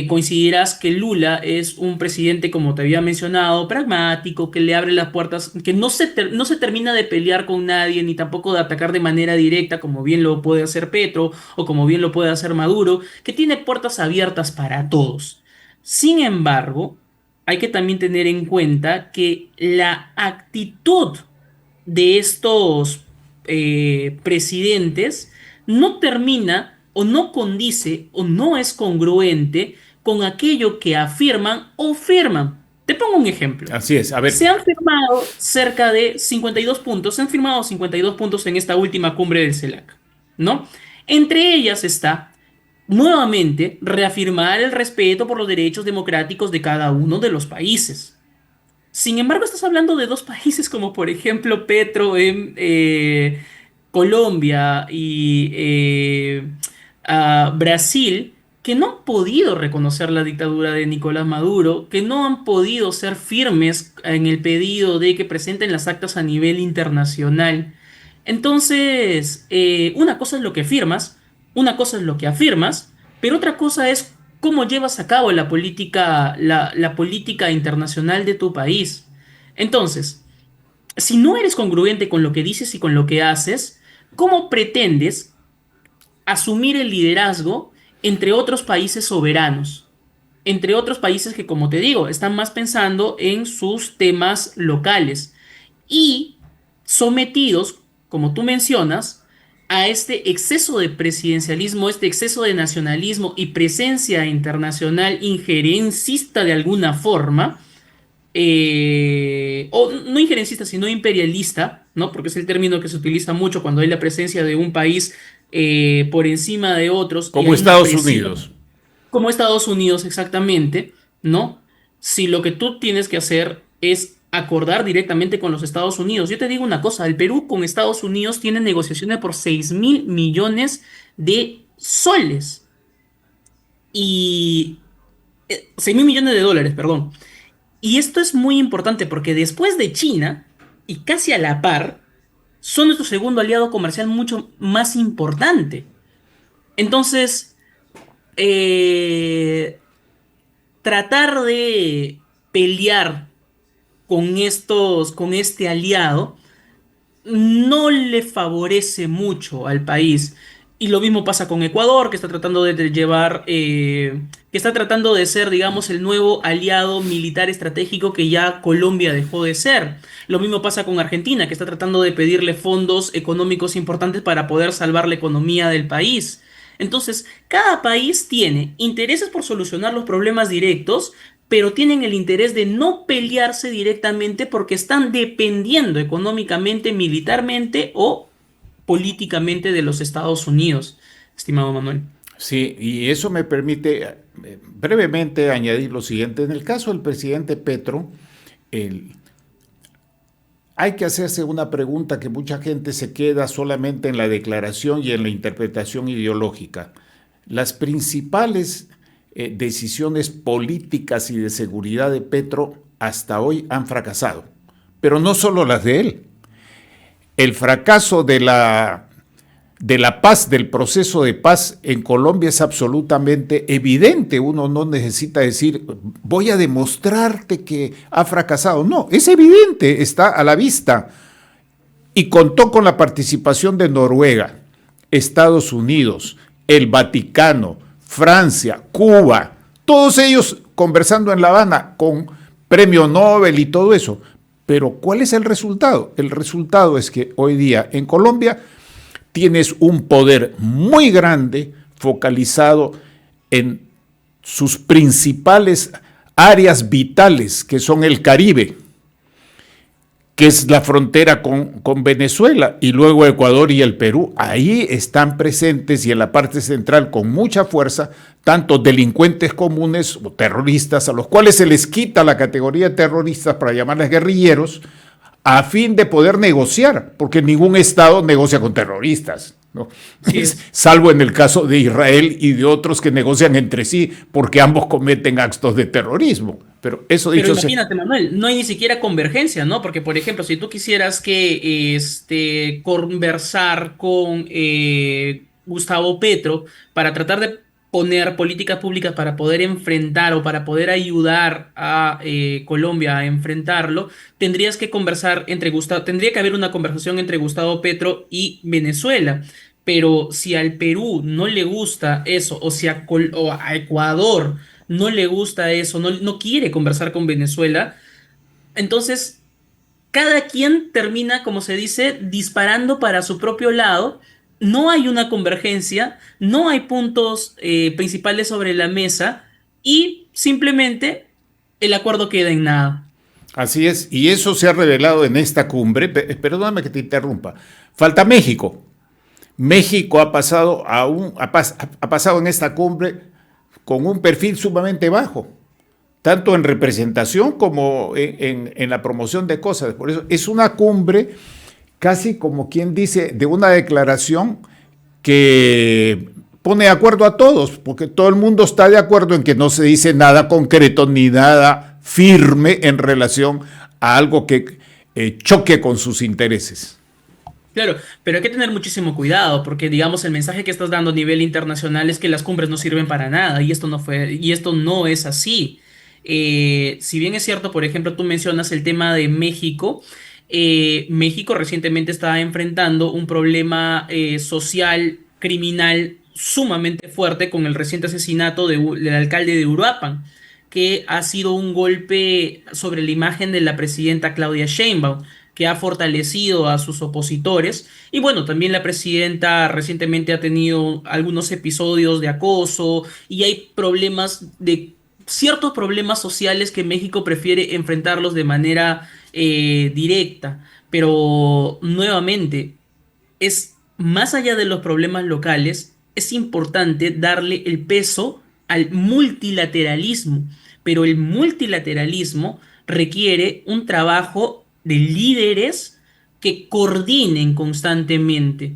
coincidirás que Lula es un presidente, como te había mencionado, pragmático, que le abre las puertas, que no se termina de pelear con nadie, ni tampoco de atacar de manera directa, como bien lo puede hacer Petro o como bien lo puede hacer Maduro, que tiene puertas abiertas para todos. Sin embargo, hay que también tener en cuenta que la actitud de estos presidentes no termina o no condice o no es congruente con aquello que afirman o firman. Te pongo un ejemplo. Así es, a ver. Se han firmado cerca de 52 puntos, se han firmado 52 puntos en esta última cumbre del CELAC, ¿no? Entre ellas está, nuevamente, reafirmar el respeto por los derechos democráticos de cada uno de los países. Sin embargo, estás hablando de dos países como por ejemplo Petro en Colombia y Brasil, que no han podido reconocer la dictadura de Nicolás Maduro, que no han podido ser firmes en el pedido de que presenten las actas a nivel internacional. Entonces, una cosa es lo que firmas, una cosa es lo que afirmas, pero otra cosa es cómo llevas a cabo la política internacional de tu país. Entonces, si no eres congruente con lo que dices y con lo que haces, ¿cómo pretendes asumir el liderazgo entre otros países soberanos? Entre otros países que, como te digo, están más pensando en sus temas locales y sometidos, como tú mencionas, a este exceso de presidencialismo, este exceso de nacionalismo y presencia internacional injerencista de alguna forma, o no injerencista, sino imperialista, ¿no? Porque es el término que se utiliza mucho cuando hay la presencia de un país por encima de otros y Como hay una Estados presión, Unidos. como Estados Unidos exactamente, ¿no? Si lo que tú tienes que hacer es acordar directamente con los Estados Unidos. Yo te digo una cosa, el Perú con Estados Unidos tiene negociaciones por 6.000 millones de soles y 6.000 millones de dólares, perdón. Y esto es muy importante porque después de China, y casi a la par, son nuestro segundo aliado comercial mucho más importante. Entonces, eh, tratar de pelear con este aliado no le favorece mucho al país. Y lo mismo pasa con Ecuador, que está tratando de llevar, que está tratando de ser, digamos, el nuevo aliado militar estratégico que ya Colombia dejó de ser. Lo mismo pasa con Argentina, que está tratando de pedirle fondos económicos importantes para poder salvar la economía del país. Entonces, cada país tiene intereses por solucionar los problemas directos, pero tienen el interés de no pelearse directamente porque están dependiendo económicamente, militarmente o políticamente de los Estados Unidos, estimado Manuel. Sí, y eso me permite brevemente añadir lo siguiente. En el caso del presidente Petro, el- hay que hacerse una pregunta que mucha gente se queda solamente en la declaración y en la interpretación ideológica. Las principales decisiones políticas y de seguridad de Petro hasta hoy han fracasado, pero no solo las de él. El fracaso de la paz, del proceso de paz en Colombia es absolutamente evidente. Uno no necesita decir, voy a demostrarte que ha fracasado. No, es evidente, está a la vista. Y contó con la participación de Noruega, Estados Unidos, el Vaticano, Francia, Cuba, todos ellos conversando en La Habana con premio Nobel y todo eso. Pero ¿cuál es el resultado? El resultado es que hoy día en Colombia tienes un poder muy grande focalizado en sus principales áreas vitales, que son el Caribe, que es la frontera con Venezuela, y luego Ecuador y el Perú. Ahí están presentes y en la parte central con mucha fuerza tanto delincuentes comunes o terroristas, a los cuales se les quita la categoría de terroristas para llamarles guerrilleros, a fin de poder negociar, porque ningún Estado negocia con terroristas, ¿no? Así es. Salvo en el caso de Israel y de otros que negocian entre sí, porque ambos cometen actos de terrorismo. Pero eso Pero dicho sea, imagínate, Manuel, no hay ni siquiera convergencia, ¿no? Porque, por ejemplo, si tú quisieras que conversar con Gustavo Petro para tratar de poner políticas públicas para poder enfrentar o para poder ayudar a Colombia a enfrentarlo, tendrías que conversar entre Gustavo, tendría que haber una conversación entre Gustavo Petro y Venezuela. Pero si al Perú no le gusta eso, o si o a Ecuador no le gusta eso, no quiere conversar con Venezuela, entonces cada quien termina, como se dice, disparando para su propio lado. No hay una convergencia, no hay puntos principales sobre la mesa y simplemente el acuerdo queda en nada. así es, y eso se ha revelado en esta cumbre. Perdóname que te interrumpa. Falta México. México ha pasado, ha pasado en esta cumbre con un perfil sumamente bajo, tanto en representación como en la promoción de cosas. Por eso es una cumbre casi como quien dice de una declaración que pone de acuerdo a todos, porque todo el mundo está de acuerdo en que no se dice nada concreto ni nada firme en relación a algo que choque con sus intereses. Claro, pero hay que tener muchísimo cuidado porque, digamos, el mensaje que estás dando a nivel internacional es que las cumbres no sirven para nada y esto no fue, y esto no es así. Si bien es cierto, por ejemplo, tú mencionas el tema de México, México recientemente estaba enfrentando un problema social, criminal sumamente fuerte con el reciente asesinato del alcalde de Uruapan, que ha sido un golpe sobre la imagen de la presidenta Claudia Sheinbaum, que ha fortalecido a sus opositores. Y bueno, también la presidenta recientemente ha tenido algunos episodios de acoso y hay problemas de ciertos problemas sociales que México prefiere enfrentarlos de manera directa. Pero nuevamente, es más allá de los problemas locales, es importante darle el peso al multilateralismo, pero el multilateralismo requiere un trabajo de líderes que coordinen constantemente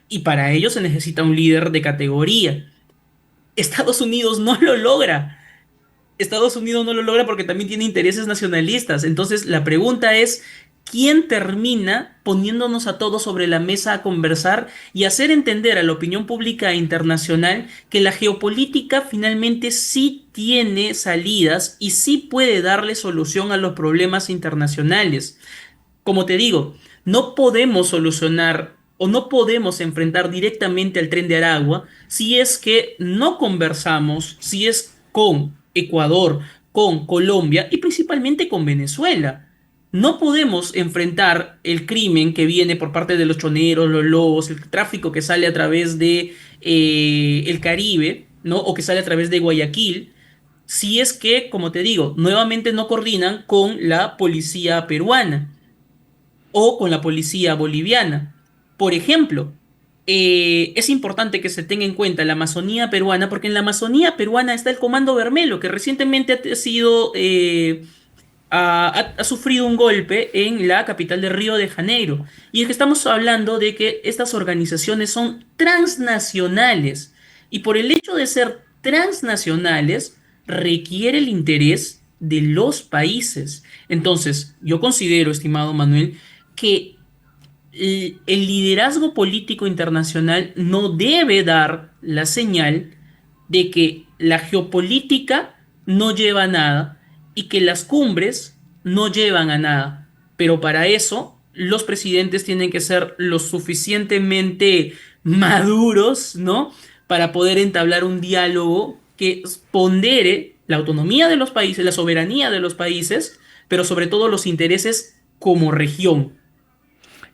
y para ello se necesita un líder de categoría. Estados Unidos no lo logra. Estados Unidos no lo logra porque también tiene intereses nacionalistas. Entonces la pregunta es, quién termina poniéndonos a todos sobre la mesa a conversar y hacer entender a la opinión pública internacional que la geopolítica finalmente sí tiene salidas y sí puede darle solución a los problemas internacionales. Como te digo, no podemos solucionar o no podemos enfrentar directamente al Tren de Aragua si es que no conversamos, si es con Ecuador, con Colombia y principalmente con Venezuela. No podemos enfrentar el crimen que viene por parte de los choneros, los lobos, el tráfico que sale a través de el Caribe, ¿no? O que sale a través de Guayaquil, si es que, como te digo, nuevamente no coordinan con la policía peruana o con la policía boliviana. Por ejemplo, es importante que se tenga en cuenta la Amazonía peruana, porque en la Amazonía peruana está el Comando Vermelo, que recientemente ha sido, ha sufrido un golpe en la capital de Río de Janeiro. Y es que estamos hablando de que estas organizaciones son transnacionales. Y por el hecho de ser transnacionales, requiere el interés de los países. Entonces, yo considero, estimado Manuel, que el liderazgo político internacional no debe dar la señal de que la geopolítica no lleva a nada y que las cumbres no llevan a nada. Pero para eso, los presidentes tienen que ser lo suficientemente maduros, ¿no? Para poder entablar un diálogo que pondere la autonomía de los países, la soberanía de los países, pero sobre todo los intereses como región.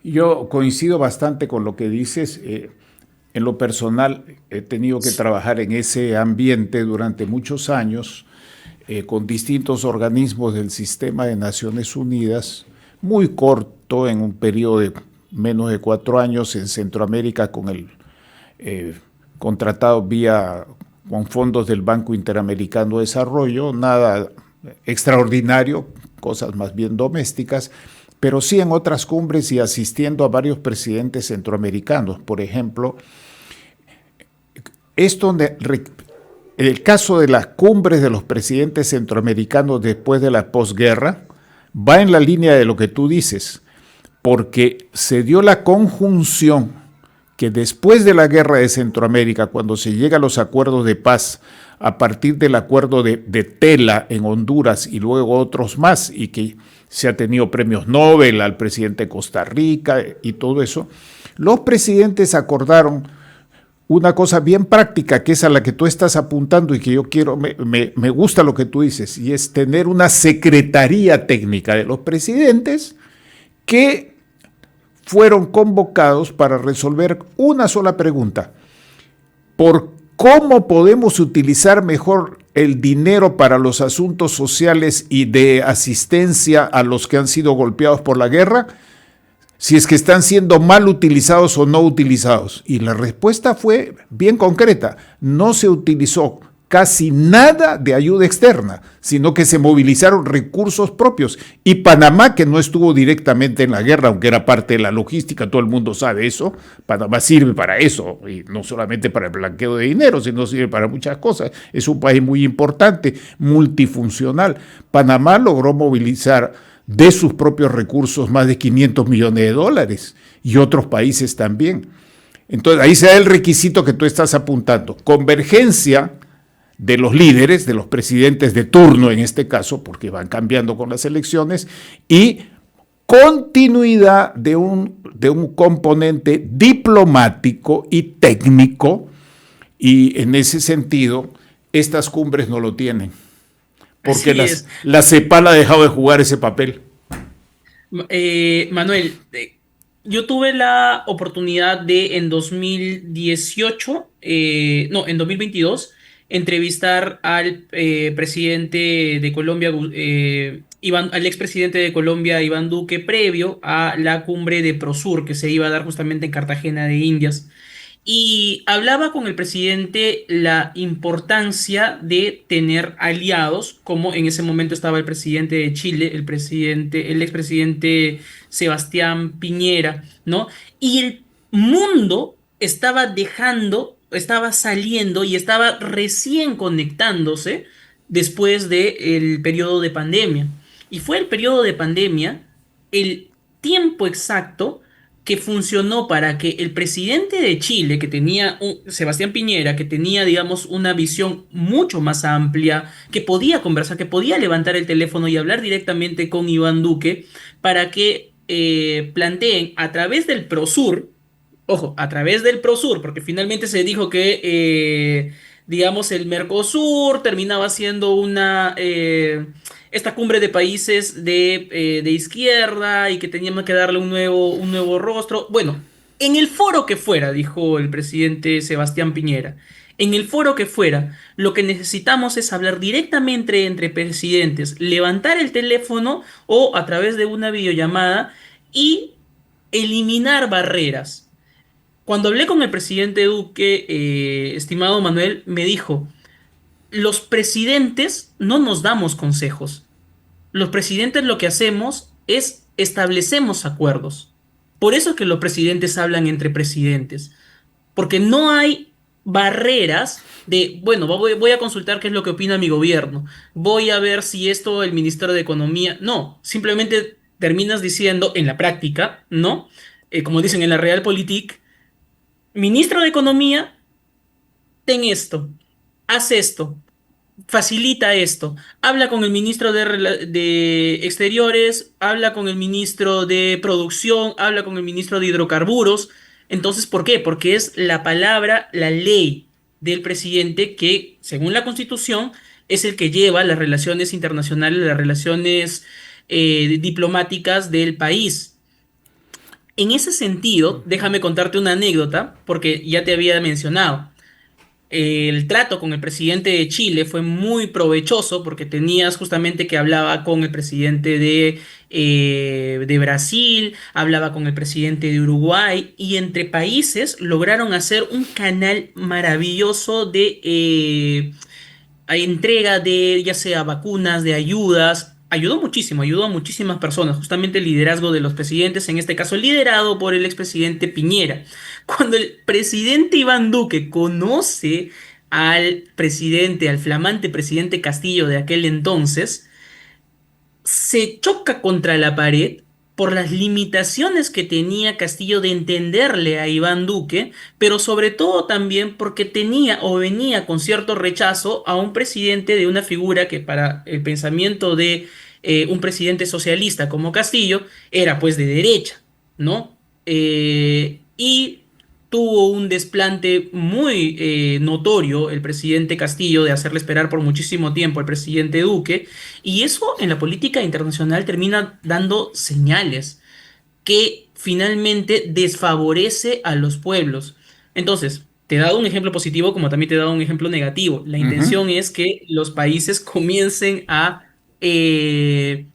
Yo coincido bastante con lo que dices. En lo personal, he tenido que trabajar en ese ambiente durante muchos años con distintos organismos del sistema de Naciones Unidas, muy corto, en un periodo de menos de 4 años en Centroamérica con el contratado con fondos del Banco Interamericano de Desarrollo, nada extraordinario, cosas más bien domésticas, pero sí en otras cumbres y asistiendo a varios presidentes centroamericanos. Por ejemplo, el caso de las cumbres de los presidentes centroamericanos después de la posguerra va en la línea de lo que tú dices, porque se dio la conjunción que después de la guerra de Centroamérica, cuando se llega a los acuerdos de paz, a partir del acuerdo de Tela en Honduras y luego otros más, y que se ha tenido premios Nobel al presidente de Costa Rica y todo eso, los presidentes acordaron una cosa bien práctica, que es a la que tú estás apuntando y que yo quiero, me gusta lo que tú dices, y es tener una secretaría técnica de los presidentes que fueron convocados para resolver una sola pregunta: ¿por cómo podemos utilizar mejor el dinero para los asuntos sociales y de asistencia a los que han sido golpeados por la guerra, si es que están siendo mal utilizados o no utilizados? Y la respuesta fue bien concreta: no se utilizó casi nada de ayuda externa, sino que se movilizaron recursos propios. Y Panamá, que no estuvo directamente en la guerra, aunque era parte de la logística, todo el mundo sabe eso, Panamá sirve para eso, y no solamente para el blanqueo de dinero, sino sirve para muchas cosas. Es un país muy importante, multifuncional. Panamá logró movilizar de sus propios recursos más de 500 millones de dólares, y otros países también. Entonces ahí se da el requisito que tú estás apuntando: convergencia de los líderes, de los presidentes de turno en este caso, porque van cambiando con las elecciones, y continuidad de un componente diplomático y técnico, y en ese sentido estas cumbres no lo tienen, porque la CEPAL ha dejado de jugar ese papel. Manuel, yo tuve la oportunidad de en 2018, en 2022, entrevistar al presidente de Colombia, al expresidente de Colombia, Iván Duque, previo a la cumbre de Prosur que se iba a dar justamente en Cartagena de Indias. Y hablaba con el presidente la importancia de tener aliados, como en ese momento estaba el presidente de Chile, el expresidente Sebastián Piñera, ¿no? Y el mundo estaba saliendo y estaba recién conectándose después del periodo de pandemia. Y fue el periodo de pandemia el tiempo exacto que funcionó para que el presidente de Chile, que tenía Sebastián Piñera, que tenía, digamos, una visión mucho más amplia, que podía conversar, que podía levantar el teléfono y hablar directamente con Iván Duque, para que planteen a través del Prosur, ojo, a través del Prosur, porque finalmente se dijo que, digamos, el Mercosur terminaba siendo esta cumbre de países de izquierda y que teníamos que darle un nuevo rostro. Bueno, en el foro que fuera, dijo el presidente Sebastián Piñera, en el foro que fuera, lo que necesitamos es hablar directamente entre presidentes, levantar el teléfono o a través de una videollamada y eliminar barreras. Cuando hablé con el presidente Duque, estimado Manuel, me dijo, los presidentes no nos damos consejos. Los presidentes lo que hacemos es establecemos acuerdos. Por eso es que los presidentes hablan entre presidentes. Porque no hay barreras de, bueno, voy a consultar qué es lo que opina mi gobierno. Voy a ver si esto el Ministerio de Economía. No, simplemente terminas diciendo en la práctica, ¿no? Como dicen en la Realpolitik, ministro de Economía, ten esto, haz esto, facilita esto, habla con el ministro de Exteriores, habla con el ministro de Producción, habla con el ministro de Hidrocarburos. Entonces, ¿por qué? Porque es la palabra, la ley del presidente que, según la Constitución, es el que lleva las relaciones internacionales, las relaciones diplomáticas del país. En ese sentido, déjame contarte una anécdota, porque ya te había mencionado. El trato con el presidente de Chile fue muy provechoso porque tenías justamente que hablaba con el presidente de Brasil, hablaba con el presidente de Uruguay y entre países lograron hacer un canal maravilloso de entrega de ya sea vacunas, de ayudas. Ayudó muchísimo, ayudó a muchísimas personas, justamente el liderazgo de los presidentes, en este caso liderado por el expresidente Piñera. Cuando el presidente Iván Duque conoce al presidente, al flamante presidente Castillo de aquel entonces, se choca contra la pared por las limitaciones que tenía Castillo de entenderle a Iván Duque, pero sobre todo también porque tenía o venía con cierto rechazo a un presidente de una figura que para el pensamiento de un presidente socialista como Castillo era pues de derecha, ¿no? Y tuvo un desplante muy notorio el presidente Castillo de hacerle esperar por muchísimo tiempo al presidente Duque, y eso en la política internacional termina dando señales que finalmente desfavorece a los pueblos. Entonces, te he dado un ejemplo positivo como también te he dado un ejemplo negativo. La Ujú. intención es que los países comiencen a eh,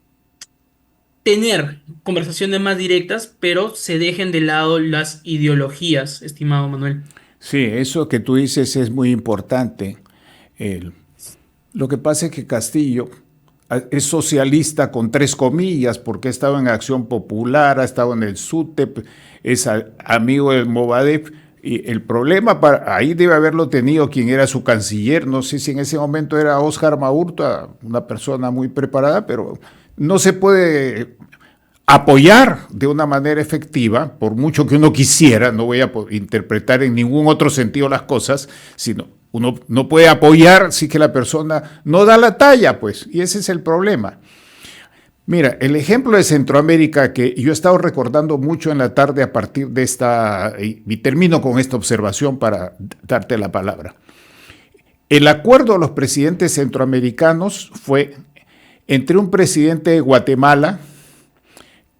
tener conversaciones más directas, pero se dejen de lado las ideologías, estimado Manuel. Sí, eso que tú dices es muy importante. El- lo que pasa es que Castillo es socialista con tres comillas porque ha estado en Acción Popular, ha estado en el SUTEP, es amigo del Movadef. Y el problema ahí debe haberlo tenido quien era su canciller. No sé si en ese momento era Óscar Maurtua, una persona muy preparada, pero no se puede apoyar de una manera efectiva, por mucho que uno quisiera, no voy a interpretar en ningún otro sentido las cosas, sino uno no puede apoyar si que la persona no da la talla, pues, y ese es el problema. Mira, el ejemplo de Centroamérica que yo he estado recordando mucho en la tarde a partir de esta, y termino con esta observación para darte la palabra. El acuerdo de los presidentes centroamericanos fue entre un presidente de Guatemala,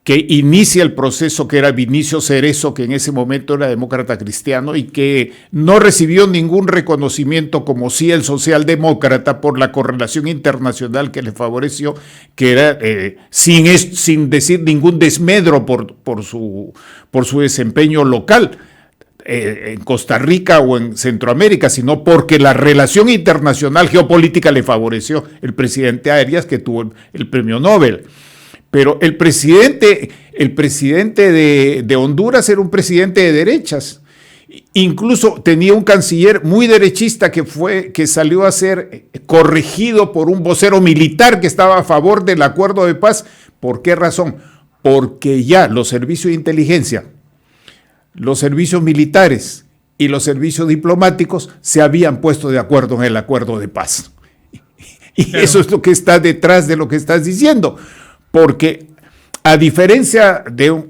que inicia el proceso, que era Vinicio Cerezo, que en ese momento era demócrata cristiano y que no recibió ningún reconocimiento como sí el socialdemócrata por la correlación internacional que le favoreció, que era sin decir ningún desmedro por su desempeño local en Costa Rica o en Centroamérica, sino porque la relación internacional geopolítica le favoreció el presidente Arias, que tuvo el premio Nobel. Pero el presidente de Honduras era un presidente de derechas. Incluso tenía un canciller muy derechista que salió a ser corregido por un vocero militar que estaba a favor del acuerdo de paz. ¿Por qué razón? porque ya los servicios de inteligencia, los servicios militares y los servicios diplomáticos se habían puesto de acuerdo en el acuerdo de paz. Y claro, eso es lo que está detrás de lo que estás diciendo, porque a diferencia de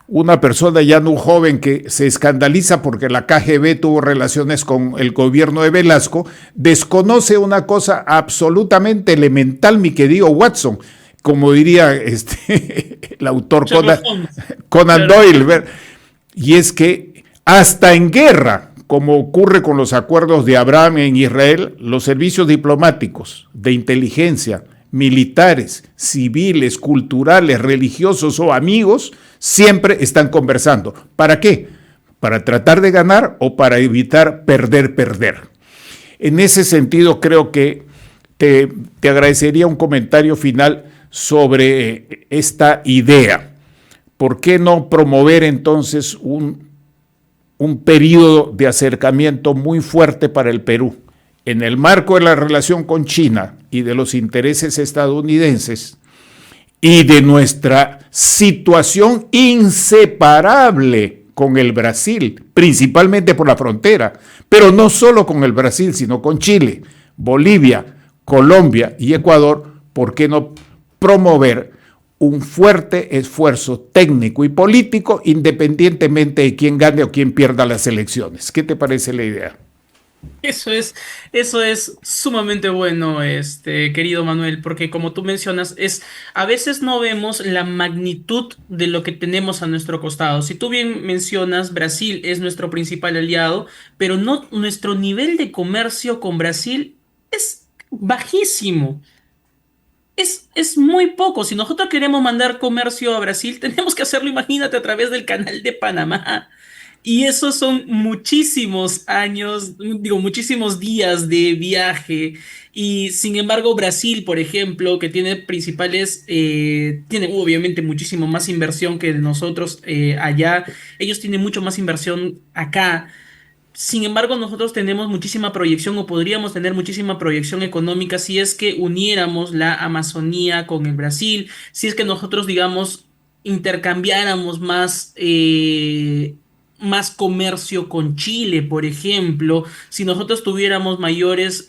una persona ya no joven que se escandaliza porque la KGB tuvo relaciones con el gobierno de Velasco, desconoce una cosa absolutamente elemental, mi querido Watson, como diría el autor Conan Doyle, y es que hasta en guerra, como ocurre con los acuerdos de Abraham en Israel, los servicios diplomáticos, de inteligencia, militares, civiles, culturales, religiosos o amigos, siempre están conversando. ¿Para qué? ¿Para tratar de ganar o para evitar perder? En ese sentido, creo que te agradecería un comentario final sobre esta idea. ¿Por qué no promover entonces un periodo de acercamiento muy fuerte para el Perú? En el marco de la relación con China y de los intereses estadounidenses y de nuestra situación inseparable con el Brasil, principalmente por la frontera, pero no solo con el Brasil, sino con Chile, Bolivia, Colombia y Ecuador, ¿por qué no promover un fuerte esfuerzo técnico y político independientemente de quién gane o quién pierda las elecciones? ¿Qué te parece la idea? Eso es sumamente bueno, querido Manuel, porque como tú mencionas, a veces no vemos la magnitud de lo que tenemos a nuestro costado. Si tú bien mencionas, Brasil es nuestro principal aliado, pero no, nuestro nivel de comercio con Brasil es bajísimo. Es muy poco. Si nosotros queremos mandar comercio a Brasil, tenemos que hacerlo, imagínate, a través del canal de Panamá. Y esos son muchísimos años, digo, muchísimos días de viaje. Y sin embargo, Brasil, por ejemplo, que tiene tiene obviamente muchísimo más inversión que nosotros allá. Ellos tienen mucho más inversión acá. Sin embargo, nosotros tenemos muchísima proyección o podríamos tener muchísima proyección económica si es que uniéramos la Amazonía con el Brasil, si es que nosotros, digamos, intercambiáramos más comercio con Chile, por ejemplo, si nosotros tuviéramos mayores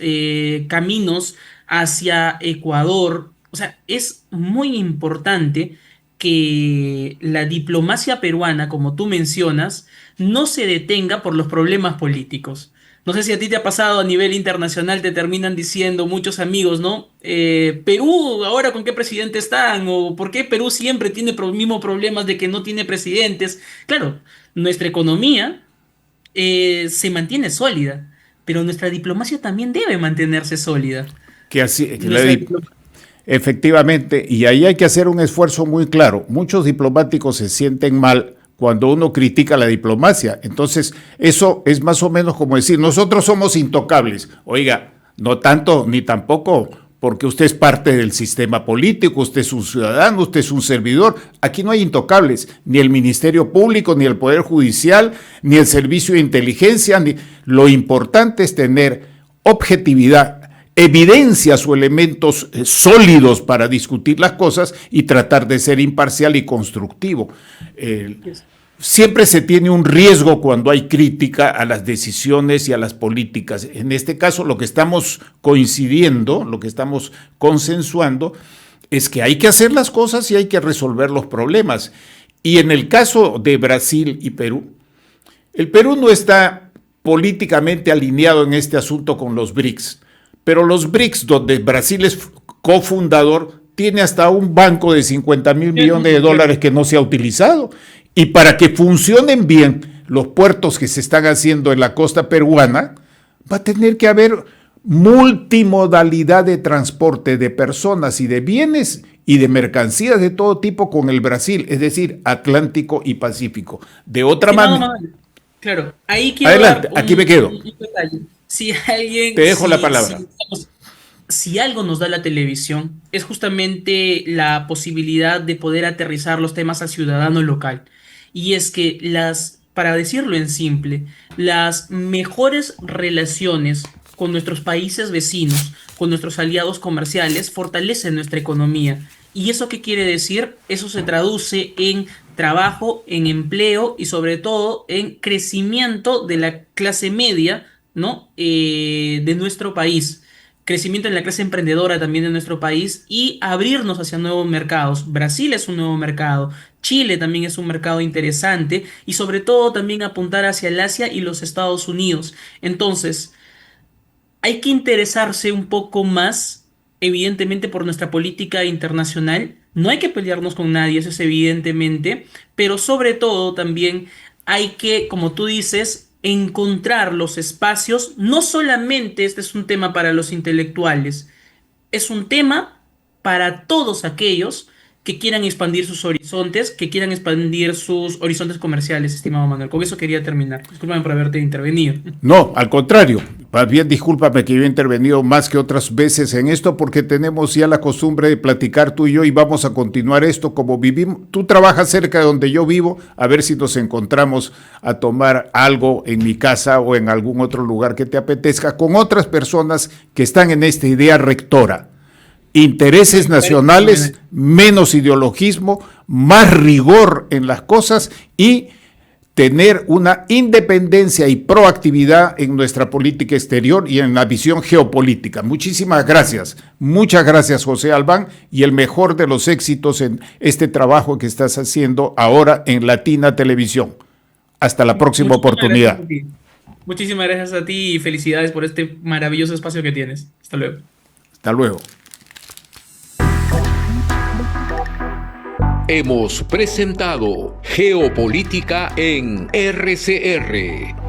caminos hacia Ecuador. O sea, es muy importante que la diplomacia peruana, como tú mencionas, no se detenga por los problemas políticos. No sé si a ti te ha pasado a nivel internacional, te terminan diciendo muchos amigos, ¿no? Perú, ahora con qué presidente están, o por qué Perú siempre tiene mismos problemas de que no tiene presidentes. Claro, nuestra economía se mantiene sólida, pero nuestra diplomacia también debe mantenerse sólida. Que así, Nuestra diplo- efectivamente, y ahí hay que hacer un esfuerzo muy claro. Muchos diplomáticos se sienten mal cuando uno critica la diplomacia. Entonces, eso es más o menos como decir, nosotros somos intocables. Oiga, no tanto ni tampoco, porque usted es parte del sistema político, usted es un ciudadano, usted es un servidor. Aquí no hay intocables, ni el Ministerio Público, ni el Poder Judicial, ni el Servicio de Inteligencia. Lo importante es tener objetividad, evidencias o elementos sólidos para discutir las cosas y tratar de ser imparcial y constructivo. Siempre se tiene un riesgo cuando hay crítica a las decisiones y a las políticas. En este caso, lo que estamos coincidiendo, lo que estamos consensuando, es que hay que hacer las cosas y hay que resolver los problemas. Y en el caso de Brasil y Perú, el Perú no está políticamente alineado en este asunto con los BRICS, pero los BRICS, donde Brasil es cofundador, tiene hasta un banco de 50.000 millones de dólares que no se ha utilizado. Y para que funcionen bien los puertos que se están haciendo en la costa peruana, va a tener que haber multimodalidad de transporte de personas y de bienes y de mercancías de todo tipo con el Brasil, es decir, Atlántico y Pacífico. De otra manera... Claro, ahí quiero Adelante, dar aquí me quedo. un detalle. Si alguien, Te dejo la palabra. si algo nos da la televisión, es justamente la posibilidad de poder aterrizar los temas al ciudadano local. Y es que para decirlo en simple, las mejores relaciones con nuestros países vecinos, con nuestros aliados comerciales, fortalecen nuestra economía. ¿Y eso qué quiere decir? Eso se traduce en trabajo, en empleo y sobre todo en crecimiento de la clase media, ¿no? De nuestro país. Crecimiento en la clase emprendedora también de nuestro país y abrirnos hacia nuevos mercados. Brasil es un nuevo mercado, Chile también es un mercado interesante y sobre todo también apuntar hacia el Asia y los Estados Unidos. Entonces, hay que interesarse un poco más, evidentemente, por nuestra política internacional. No hay que pelearnos con nadie, eso es evidentemente, pero sobre todo también hay que, como tú dices, encontrar los espacios. No solamente este es un tema para los intelectuales, es un tema para todos aquellos que quieran expandir sus horizontes, que quieran expandir sus horizontes comerciales, estimado Manuel. Con eso quería terminar. Discúlpame por haberte intervenido. No, al contrario. Más bien, discúlpame que yo he intervenido más que otras veces en esto porque tenemos ya la costumbre de platicar tú y yo y vamos a continuar esto como vivimos. Tú trabajas cerca de donde yo vivo, a ver si nos encontramos a tomar algo en mi casa o en algún otro lugar que te apetezca con otras personas que están en esta idea rectora. Intereses nacionales, menos ideologismo, más rigor en las cosas y tener una independencia y proactividad en nuestra política exterior y en la visión geopolítica. Muchísimas gracias. Muchas gracias, José Albán, y el mejor de los éxitos en este trabajo que estás haciendo ahora en Latina Televisión. Hasta la próxima oportunidad. Muchísimas gracias a ti y felicidades por este maravilloso espacio que tienes. Hasta luego. Hasta luego. Hemos presentado Geopolítica en RCR.